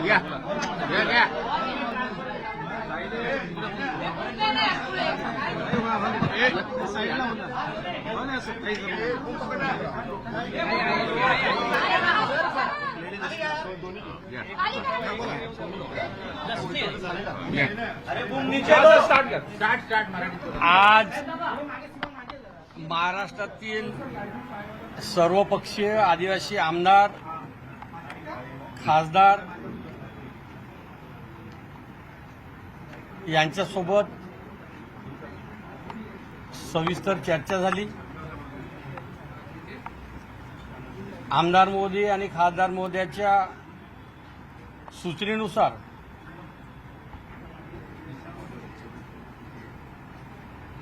आज महाराष्ट्रातील सर्वपक्षीय आदिवासी आमदार खासदार यांच्यासोबत सविस्तर चर्चा झाली। आमदार महोदय आणि खासदार महोदयाच्या सूचनेनुसार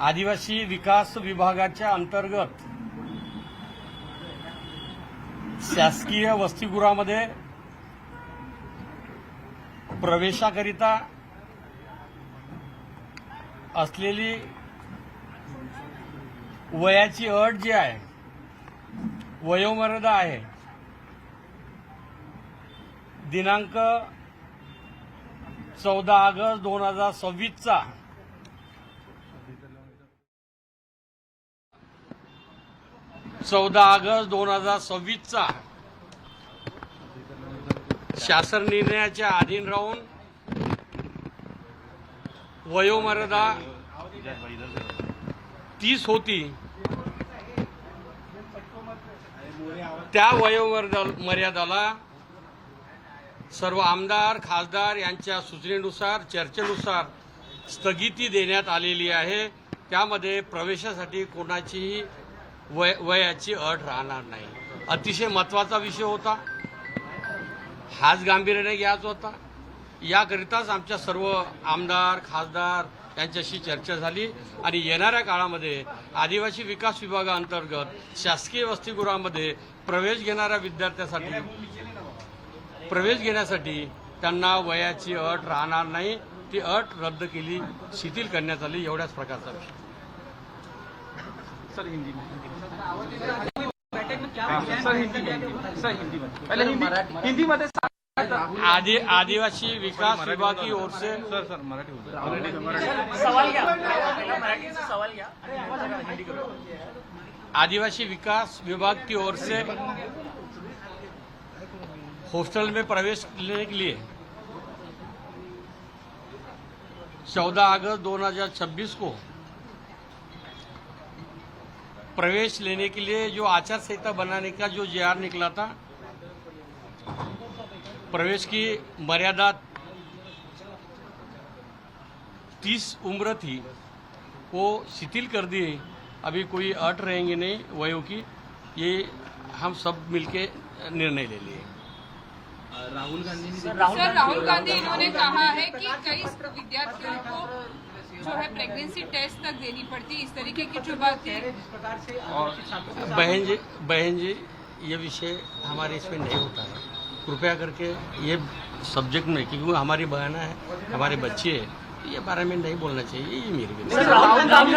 आदिवासी विकास विभागाच्या अंतर्गत शासकीय वसतिगृहामध्ये प्रवेशाकरिता असलेली वयाची अट जी आहे, वयोमर्यादा आहे, दिनांक 14 ऑगस्ट 2026चा शासन निर्णयाच्या अधीन राहून वयोमर्यादा 30 होती। त्या वयोमर्यादाला सर्व आमदार खासदार यांच्या सूचनेनुसार चर्चेनुसार स्थगिती देण्यात आलेली आहे। त्यामध्ये प्रवेशासाठी कोणाचीही वयाची अट राहणार नाही। अतिशय महत्त्वाचा विषय होता, हाच गांभीर्याने घ्यायचा होता। याकरिताच आमच्या सर्व आमदार खासदार यांच्याशी चर्चा झाली आणि येणाऱ्या काळामध्ये आदिवासी विकास विभागाअंतर्गत शासकीय वसतिगृहामध्ये प्रवेश घेणाऱ्या विद्यार्थ्यांसाठी प्रवेश घेण्यासाठी त्यांना वयाची अट राहणार नाही, ती अट रद्द केली, शिथिल करण्यात आली। एवढ्याच प्रकारचा विषय। सर हिंदी में हिंदी मध्ये आदिवासी विकास विभाग की ओर से सर मराठी सवाल घ्या। आदिवासी विकास विभाग की ओर से हॉस्टल में प्रवेश लेने के लिए 14 अगस्त 2026 को प्रवेश लेने के लिए जो आचार संहिता बनाने का जो जेआर निकला था, प्रवेश की मर्यादा 30 उम्र थी, वो शिथिल कर दी। अभी कोई अट रहेंगे नहीं वयों की, ये हम सब मिलके निर्णय ले लिए। राहुल गांधी इन्होंने कहा है कि कई विद्यार्थियों को जो है प्रेगनेंसी टेस्ट तक देनी पड़ती, इस तरीके की जो बात है। बहन जी ये विषय हमारे इसमें नहीं होता है, कृपया करके ये सब्जेक्ट में, क्योंकि हमारी बहन है, हमारे बच्चे हैं, ये बारे में नहीं बोलना चाहिए। ये मेरी विनती है। राहुल गांधी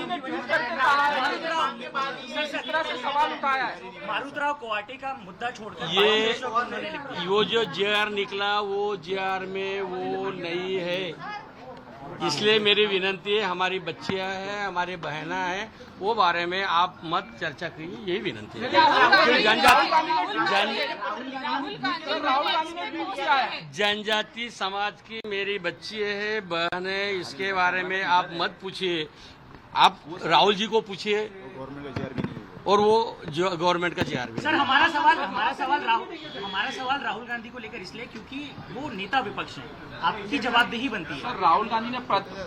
ने ट्वीट करके कहा है 17 से सवाल उठाया है। मारुतराव कोवाटे का मुद्दा छोड़कर ये वो जो जेआर निकला, वो जेआर में वो नहीं है, इसलिए मेरी विनती है, हमारी बच्चियां हैं, हमारे बहना हैं, वो बारे में आप मत चर्चा करिए, यही विनंती है। जनजाति समाज की मेरी बच्ची है, बहन है, इसके बारे में आप मत पूछिए। आप राहुल जी को पूछिए, और वो जो गवर्नमेंट का जेआर भी। सर हमारा सवाल राहुल गांधी को लेकर इसलिए क्योंकि वो नेता विपक्ष है, आपकी जवाबदेही बनती है। सर राहुल गांधी ने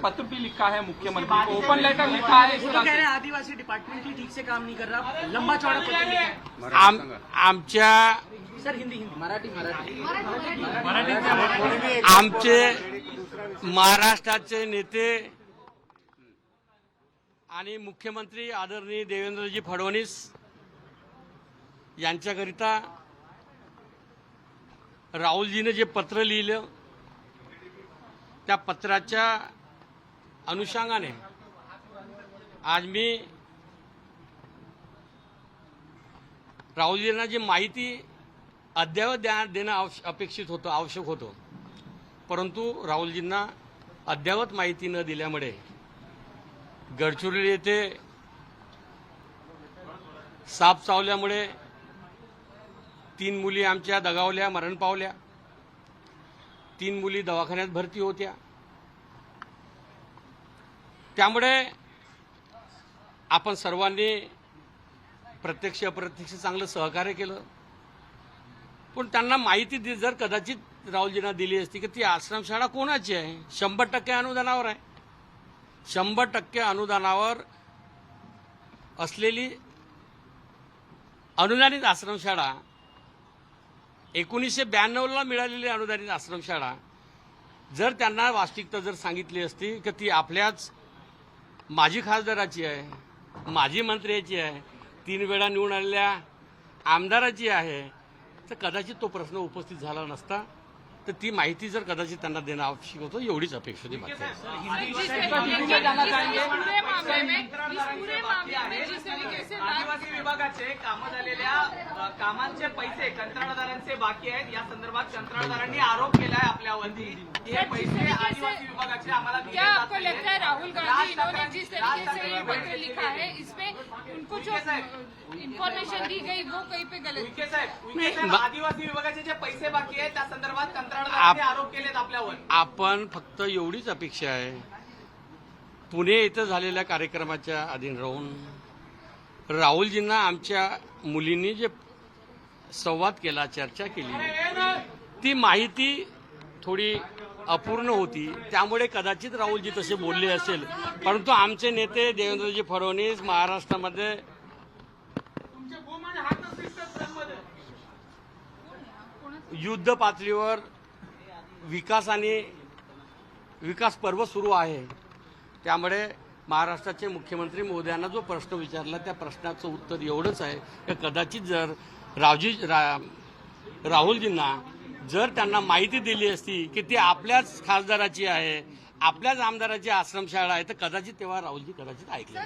पत्र भी लिखा है मुख्यमंत्री को, ओपन लेटर लिखा है। वो कह रहे हैं आदिवासी डिपार्टमेंट ही ठीक से काम नहीं कर रहा, लंबा चौड़ा पत्र लिखा है। आमच्या सर हिंदी मराठी आमचे महाराष्ट्राचे नेते आणि मुख्यमंत्री आदरणीय देवेंद्रजी फडणवीस यांच्याकरिता राहुलजीने जे पत्र लिहिलं, त्या पत्राच्या अनुषंगाने आज मी राहुलजींना जी माहिती अद्ययावत देणं अपेक्षित होतं, आवश्यक होतं. परंतु राहुलजींना अद्ययावत माहिती न दिल्यामुळे गडचिरोली येथे साप चावल्यामुळे 3 मुली आमच्या दगावल्या, मरण पावल्या. 3 मुली दवाखान्यात भरती होत्या. त्यामुळे आपण सर्वांनी प्रत्यक्ष अप्रत्यक्ष चांगलं सहकार्य केलं. पण त्यांना माहिती जर कदाचित राहुलजींना दिली असती की ती आश्रमशाळा कोणाची आहे, 100% अनुदानावर आहे. 100% अनुदानावर असलेली अनुदानित आश्रमशाळा, 1992ला मिळालेली अनुदानित आश्रमशाळा जर त्यांना वास्तविकता जर सांगितली असती की ती आपल्याच माजी खासदाराची आहे, माजी मंत्र्याची आहे, 3 वेळा निवडून आलेल्या आमदाराची आहे, तर कदाचित तो प्रश्न उपस्थित झाला नसता. तर ती माहिती जर कदाचित त्यांना देणं आवश्यक होतं, एवढीच अपेक्षा होती. जिस तरीके से इस पूरे मामले में जिस तरीके से आदिवासी विभागाचे कामं झालेल्या कामांचे पैसे कंत्राटदारांचे बाकी आहेत. या संदर्भात कंत्राटदारांनी आरोप केलाय आपल्यावरती. हे पैसे आदिवासी विभागाचे आम्हाला दिले क्या जात आपको नाहीये. लगता है राहुल गांधी इन्होंने जिस तरीके से ये पत्र लिखा है इसमें उनको जो इन्फॉर्मेशन दी गई वो कहीं पे गलत उईके साहेब, आदिवासी विभागाचे जे पैसे बाकी आहेत त्या संदर्भात कंत्राटदारांनी आरोप केलेत आपल्यावर. आपण फक्त एवढीच अपेक्षा आहे, पुणे इथं झालेल्या कार्यक्रमाच्या अधीन राहून राहुलजींना आमच्या मुलींनी जे संवाद केला, चर्चा केली, ती माहिती थोडी अपूर्ण होती. त्यामुळे कदाचित राहुलजी तसे बोलले असेल. परंतु आमचे नेते देवेंद्रजी फडणवीस महाराष्ट्रामध्ये युद्ध पातळीवर विकास पर्व सुरू आहे. त्यामुळे महाराष्ट्राचे मुख्यमंत्री महोदयांना जो प्रश्न विचारला त्या प्रश्नाचं उत्तर एवढंच आहे की कदाचित जर राहुलजींना जर त्यांना माहिती दिली असती की ती आपल्याच खासदाराची आहे, आपल्याच आमदाराची आश्रमशाळा आहे, तर कदाचित तेव्हा राहुलजी कदाचित ऐकले.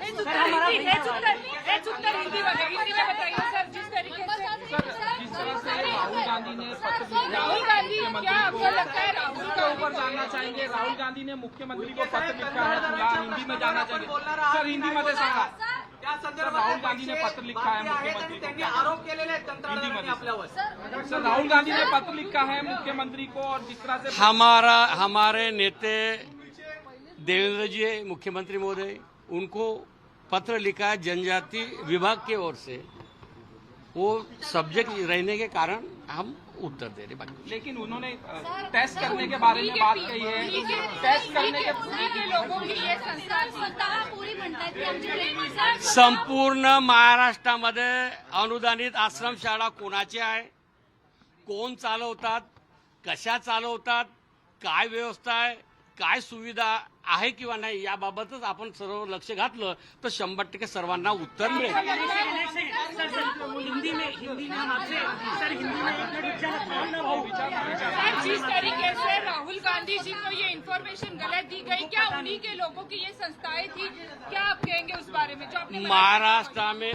राहुल गांधी क्या आपको लगता है राहुल के ऊपर जानना चाहेंगे. राहुल गांधी ने मुख्यमंत्री को पत्र लिखा है, थोड़ा हिंदी में जानना चाहेंगे. सर हिंदी मध्ये सांगा. त्या संदर्भात राहुल गांधी ने पत्र लिखा है बाकी आहेत मुख्यमंत्री आणि त्यांनी आरोप केलेले आहेत कंत्राटदारांनी आपल्यावर. सर राहुल गांधी ने पत्र लिखा है मुख्यमंत्री को और जिस तरह से हमारे नेते देवेंद्र जी मुख्यमंत्री महोदय उनको पत्र लिखा है जनजाति विभाग की ओर से. वो सब्जेक्ट रहने के कारण हम उत्तर दे रहे. बाकी लेकिन उन्होंने टेस्ट करने के बारे में बात कही है. टेस्ट करने के पुणे के लोगों की ये संस्था पूरी म्हणतात की आमची संपूर्ण महाराष्ट्रामध्ये अनुदानित आश्रमशाळा कोणाची आहे, कोण चालवतात, कशा चालवतात, काय व्यवस्था आहे, काय सुविधा आहे किंवा नाही, याबाबतच आपण सर्व लक्ष घातलं तर 100% सर्वांना उत्तर मिळेल. हिंदी में आपसे सर हिंदी में एक मिनट जिस तरीके से राहुल गांधी जी को ये इन्फॉर्मेशन गलत दी गई, क्या उन्हीं के लोगों की ये संस्थाएं थी, क्या आप कहेंगे उस बारे में जो आपने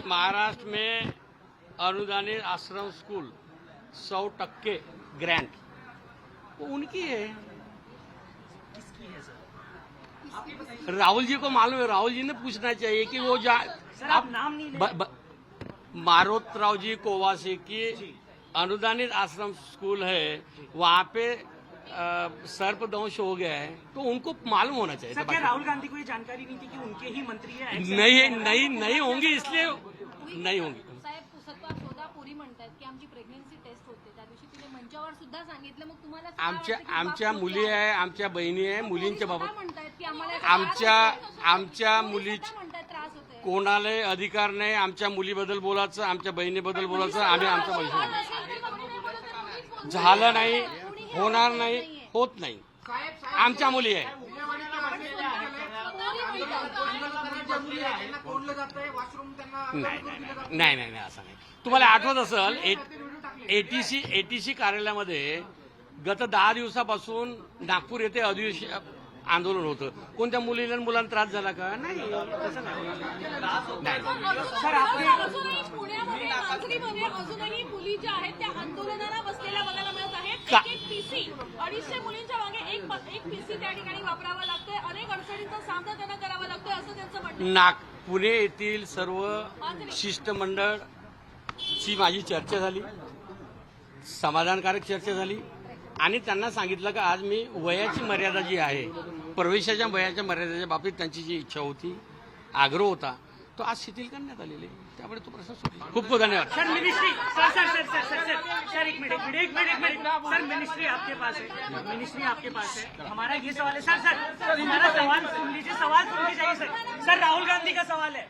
महाराष्ट्र में अनुदानित आश्रम स्कूल 100% ग्रांट वो उनकी है. राहुल जी को मालूम है, राहुल जी ने पूछना चाहिए कि वो आप नाम नहीं ले. मारोतराव जी कोवासे की अनुदानित आश्रम स्कूल है, वहाँ पे सर्पदंश हो गया है, तो उनको मालूम होना चाहिए. सर क्या राहुल गांधी को ये जानकारी नहीं थी कि उनके ही मंत्री हैं? नहीं होंगी, इसलिए नहीं होंगी. साहेब पुसतवा शोधा पुरी म्हणतात की आमची प्रेग्नन्सी टेस्ट होते, त्या दिवशी तिने मंचावर सुद्धा सांगितलं. मग तुम्हाला काय वाटतं की आमच्या बाप मुली आहे, आमच्या बहिणी आहे, मुलींच्या स्वतः बाबत म्हणतात की आम्हाला आमच्या मुली म्हणतात त्रास होते. कोणालाही अधिकार नाही आमच्या मुलीबद्दल बोलायचं, आमच्या बहिणीबद्दल बोलायचं. आम्ही आमच्या बहिणी झालं नाही, होणार नाही, होत नाही. आमच्या मुली आहे. नाही असं नाही. तुम्हाला आठवत असेल एटीसी कार्यालयामध्ये गत 10 दिवसापासून नागपूर येथे आंदोलन होतं. कोणत्या मुलीला आणि मुलांना त्रास झाला का? नाही, तसं नाही. अजूनही पुण्यामध्ये नागरीमध्ये अजूनही मुली ज्या आहेत त्या आंदोलनाला बसलेल्या बघायला मिळत आहेत. का? एक पीसी 250 मुलींच्या मागे एक पीसी त्या ठिकाणी वापरावा लागतोय. अनेक अडचणींचा सामना त्यांना करावा लागतोय असं त्यांचं म्हणणं आहे. पुणे येथील सर्व शिष्टमंडळची माझी चर्चा झाली, समाधानकारक चर्चा झाली आणि त्यांना सांगितलं की आज मी वयाची मर्यादा जी आहे, प्रवेशाच्या वयाच्या मर्यादेच्या बाबतीत त्यांची जी इच्छा होती, आग्रह होता, तो आज शिथिल करण्यात आलेले. त्यामुळे तो प्रश्न सुटला. खूप खूप धन्यवाद. सर मिनिस्ट्री सर एक मिनट सर मिनिस्ट्री आपके पास है. हमारा ये सवाल है सर हमारा सवाल सुन लीजिए सर राहुल गांधी का सवाल है.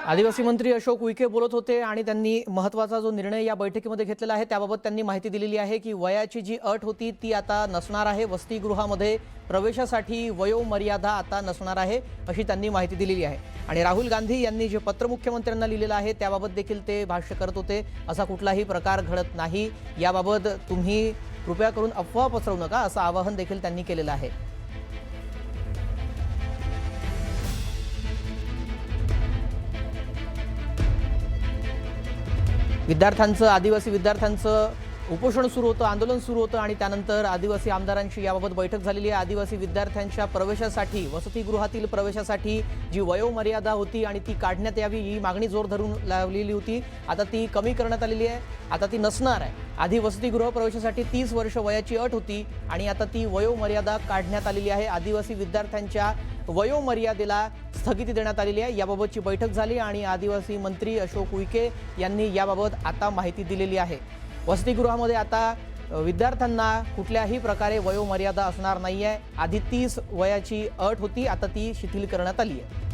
आदिवासी मंत्री अशोक उईके बोलत होते आणि त्यांनी महत्त्वाचा जो निर्णय या बैठकीमध्ये घेतलेला आहे त्याबाबत त्यांनी माहिती दिलेली आहे की वयाची जी अट होती ती आता नसणार आहे. वसतिगृहामध्ये प्रवेशासाठी वयोमर्यादा आता नसणार आहे अशी त्यांनी माहिती दिलेली आहे. आणि राहुल गांधी यांनी जे पत्र मुख्यमंत्र्यांना लिहिलेलं आहे त्याबाबत देखील ते भाष्य करत होते. असा कुठलाही प्रकार घडत नाही, याबाबत तुम्ही कृपया करून अफवा पसरवू नका असं आवाहन देखील त्यांनी केलेलं आहे. आदिवासी विद्यार्थ्यांचं उपोषण सुरू होतं, आंदोलन सुरू होतं आणि त्यानंतर आदिवासी आमदारांची याबाबत बैठक झालेली आहे. आदिवासी विद्यार्थ्यांच्या प्रवेशासाठी, वसतिगृहातील प्रवेशासाठी जी वयोमर्यादा होती आणि ती काढण्यात यावी ही मागणी जोर धरून लावलेली होती. आता ती कमी करण्यात आलेली आहे, आता ती नसणार आहे. आधी वसतिगृह प्रवेशासाठी 30 वर्ष वयाची अट होती आणि आता ती वयोमर्यादा काढण्यात आलेली आहे. आदिवासी विद्यार्थ्यांच्या वयोमर्यादेला स्थगिती देण्यात आलेली आहे. याबाबतची बैठक झाली आणि आदिवासी मंत्री अशोक उईके यांनी याबाबत आता माहिती दिलेली आहे. वसतिगृहामध्ये आता विद्यार्थ्यांना कुठल्याही प्रकारे वयोमर्यादा असणार नाहीये. आधी 30 वयाची अट होती, आता ती शिथिल करण्यात आली आहे.